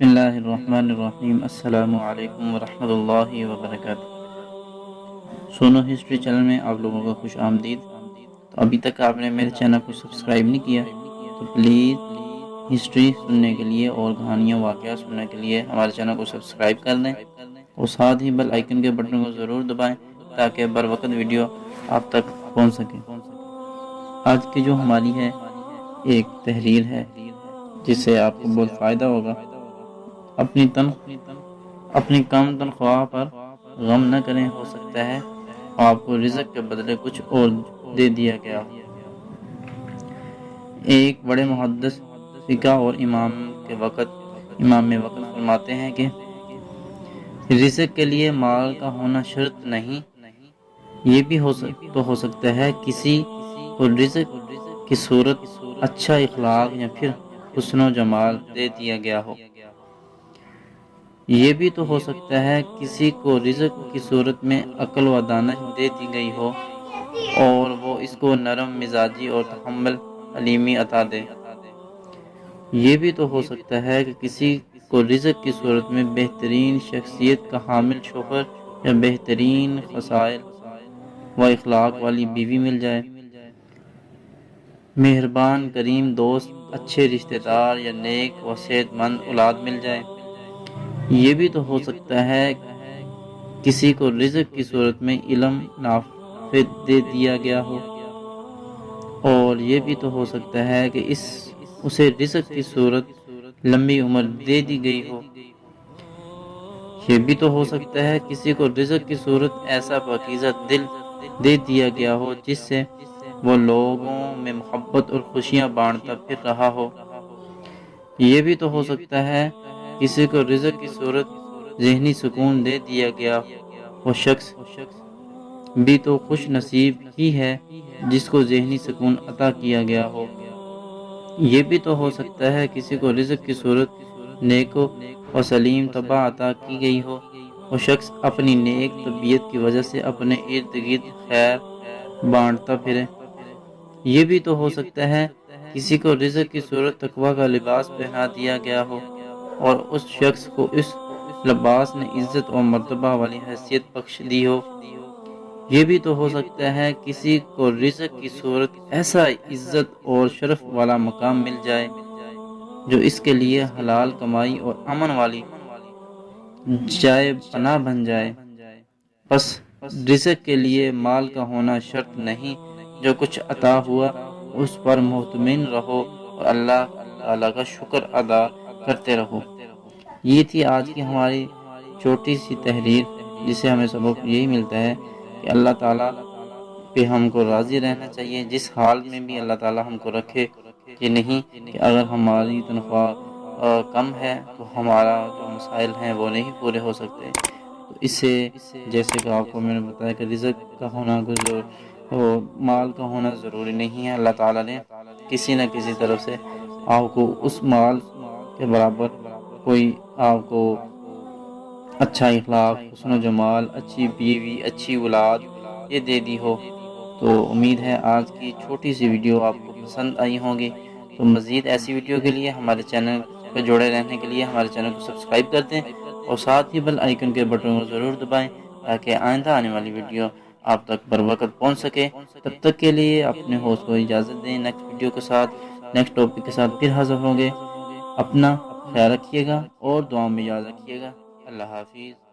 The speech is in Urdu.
بسم اللہ الرحمن الرحیم۔ السلام علیکم ورحمۃ اللہ وبرکاتہ۔ سونو ہسٹری چینل میں آپ لوگوں کا خوش آمدید۔ تو ابھی تک آپ نے میرے چینل کو سبسکرائب نہیں کیا تو پلیز ہسٹری سننے کے لیے اور کہانیاں واقعات سننے کے لیے ہمارے چینل کو سبسکرائب کر دیں اور ساتھ ہی بیل آئیکن کے بٹن کو ضرور دبائیں تاکہ بر وقت ویڈیو آپ تک پہنچ سکے۔ آج کی جو ہماری ہے ایک تحریر ہے جس سے آپ کو بہت فائدہ ہوگا۔ اپنی کم تنخواہ پر غم نہ کریں، ہو سکتا ہے آپ کو رزق کے بدلے کچھ اور دے دیا گیا ہو۔ ایک بڑے محدث فقہ اور امام میں وقت فرماتے ہیں کہ رزق کے لیے مال کا ہونا شرط نہیں، یہ بھی ہو سکتا ہے کسی کو رزق کی صورت اچھا اخلاق یا پھر حسن و جمال دے دیا گیا ہو۔ یہ بھی تو ہو سکتا ہے کسی کو رزق کی صورت میں عقل و دانش دے دی گئی ہو اور وہ اس کو نرم مزاجی اور تحمل حلیمی عطا دے۔ یہ بھی تو ہو سکتا ہے کہ کسی کو رزق کی صورت میں بہترین شخصیت کا حامل شوہر یا بہترین خصائل و اخلاق والی بیوی مل جائے، مہربان کریم دوست، اچھے رشتہ دار یا نیک و صحت مند اولاد مل جائے۔ یہ بھی تو ہو سکتا ہے کسی کو رزق کی صورت میں علم نافع دے دیا گیا ہو اور یہ بھی تو ہو سکتا ہے کہ اسے رزق کی صورت لمبی عمر دے دی گئی ہو۔ یہ بھی تو ہو سکتا ہے کسی کو رزق کی صورت ایسا پاکیزہ دل دے دیا گیا ہو جس سے وہ لوگوں میں محبت اور خوشیاں بانٹتا پھر رہا ہو۔ یہ بھی تو ہو سکتا ہے کسی کو رزق کی صورت ذہنی سکون دے دیا گیا، وہ شخص بھی تو خوش نصیب ہی ہے جس کو ذہنی سکون عطا کیا گیا ہو۔ یہ بھی تو ہو سکتا ہے کسی کو رزق کی صورت نیک و سلیم طبع عطا کی گئی ہو، وہ شخص اپنی نیک طبیعت کی وجہ سے اپنے ارد گرد خیر بانٹتا پھرے۔ یہ بھی تو ہو سکتا ہے کسی کو رزق کی صورت تقویٰ کا لباس پہنا دیا گیا ہو اور اس شخص کو اس لباس نے عزت و مرتبہ والی حیثیت بخش دی ہو۔ یہ بھی تو ہو سکتا ہے کسی کو رزق کی صورت ایسا عزت اور شرف والا مقام مل جائے جو اس کے لیے حلال کمائی اور امن والی جائے پناہ بن جائے۔ بس رزق کے لیے مال کا ہونا شرط نہیں، جو کچھ عطا ہوا اس پر مطمئن رہو اور اللہ تعالیٰ کا شکر ادا کرتے رہو۔ یہ تھی آج کی ہماری چھوٹی سی تحریر، جس سے ہمیں سبق یہی ملتا ہے کہ اللہ تعالیٰ پہ ہم کو راضی رہنا چاہیے، جس حال میں بھی اللہ تعالیٰ ہم کو رکھے۔ یہ نہیں کہ اگر ہماری تنخواہ کم ہے تو ہمارا جو مسائل ہیں وہ نہیں پورے ہو سکتے۔ تو اس سے جیسے کہ آپ کو میں نے بتایا کہ رزق کا ہونا مال کا ہونا ضروری نہیں ہے۔ اللہ تعالیٰ نے کسی نہ کسی طرف سے آپ کو اس مال کے برابر کوئی آپ کو اچھا اخلاق، حسن و جمال، اچھی بیوی، اچھی اولاد یہ دے دی ہو۔ تو امید ہے آج کی چھوٹی سی ویڈیو آپ کو پسند آئی ہوگی۔ تو مزید ایسی ویڈیو کے لیے ہمارے چینل پہ جڑے رہنے کے لیے ہمارے چینل کو سبسکرائب کر دیں اور ساتھ ہی بیل آئیکن کے بٹن کو ضرور دبائیں تاکہ آئندہ آنے والی ویڈیو آپ تک بر وقت پہنچ سکے۔ تب تک کے لیے اپنے ہوسٹ کو اجازت دیں، نیکسٹ ویڈیو کے ساتھ نیکسٹ ٹاپک کے ساتھ پھر حاضر ہوں گے۔ اپنا خیال رکھیے گا اور دعاؤں میں یاد رکھیے گا۔ اللہ حافظ۔